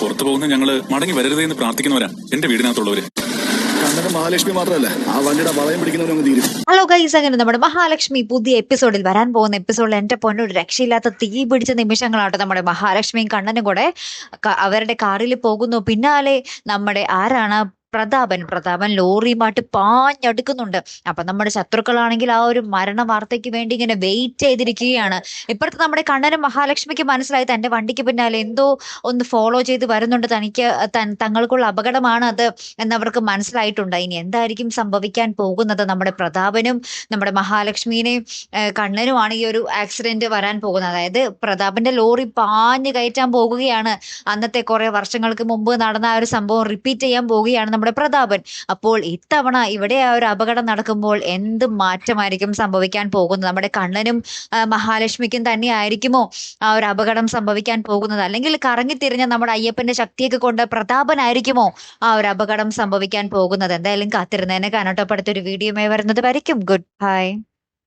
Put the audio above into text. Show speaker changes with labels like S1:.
S1: പുറത്തു പോകുന്ന ഞങ്ങള് മടങ്ങി വരരുതേ എന്ന് പ്രാർത്ഥിക്കുന്നവരാ എന്റെ വീടിനകത്തുള്ളവര്.
S2: കണ്ണന് മഹാലക്ഷ്മി മാത്രമല്ല, ആ വണ്ടിയുടെ വളയം പിടിക്കുന്നവരങ്ങ് തീരും.
S3: ഹലോ ഗൈസ്, അങ്ങനെ നമ്മുടെ മഹാലക്ഷ്മി പുതിയ എപ്പിസോഡിൽ വരാൻ പോകുന്ന എപ്പിസോഡിൽ എന്റെ പൊന്നൊരു രക്ഷയില്ലാത്ത തീ പിടിച്ച നിമിഷങ്ങളാട്ടോ. നമ്മുടെ മഹാലക്ഷ്മിയും കണ്ണനും കൂടെ അവരുടെ കാറിൽ പോകുന്നു. പിന്നാലെ നമ്മുടെ ആരാണ് പ്രതാപൻ ലോറിയുമായിട്ട് പാഞ്ഞടുക്കുന്നുണ്ട്. അപ്പൊ നമ്മുടെ ശത്രുക്കളാണെങ്കിൽ ആ ഒരു മരണ വാർത്തയ്ക്ക് വേണ്ടി ഇങ്ങനെ വെയിറ്റ് ചെയ്തിരിക്കുകയാണ്. ഇപ്പുറത്ത് നമ്മുടെ കണ്ണനും മഹാലക്ഷ്മിക്ക് മനസ്സിലായി തന്റെ വണ്ടിക്ക് പിന്നാലെ എന്തോ ഒന്ന് ഫോളോ ചെയ്ത് വരുന്നുണ്ട്, തങ്ങൾക്കുള്ള അപകടമാണ് അത് എന്നവർക്ക് മനസ്സിലായിട്ടുണ്ട്. ഇനി എന്തായിരിക്കും സംഭവിക്കാൻ പോകുന്നത്? നമ്മുടെ പ്രതാപനും നമ്മുടെ മഹാലക്ഷ്മിനെയും കണ്ണനുമാണ് ഈ ഒരു ആക്സിഡന്റ് വരാൻ പോകുന്നത്. അതായത് പ്രതാപന്റെ ലോറി പാഞ്ഞു കയറ്റാൻ പോകുകയാണ്. അന്നത്തെ കുറെ വർഷങ്ങൾക്ക് മുമ്പ് നടന്ന ആ ഒരു സംഭവം റിപ്പീറ്റ് ചെയ്യാൻ പോവുകയാണ് നമ്മുടെ പ്രതാപൻ. അപ്പോൾ ഇത്തവണ ഇവിടെ ആ ഒരു അപകടം നടക്കുമ്പോൾ എന്ത് മാറ്റമായിരിക്കും സംഭവിക്കാൻ പോകുന്നത്? നമ്മുടെ കണ്ണനും മഹാലക്ഷ്മിക്കും തന്നെ ആയിരിക്കുമോ ആ ഒരു അപകടം സംഭവിക്കാൻ പോകുന്നത്? അല്ലെങ്കിൽ കറങ്ങിത്തിരിഞ്ഞ നമ്മുടെ അയ്യപ്പന്റെ ശക്തിയൊക്കെ കൊണ്ട് പ്രതാപനായിരിക്കുമോ ആ ഒരു അപകടം സംഭവിക്കാൻ പോകുന്നത്? എന്തായാലും കാത്തിരുന്നതിനെ കാണോട്ടപ്പെടുത്തൊരു വീഡിയോയുമായി വരുന്നത് വരയ്ക്കും. Good bye.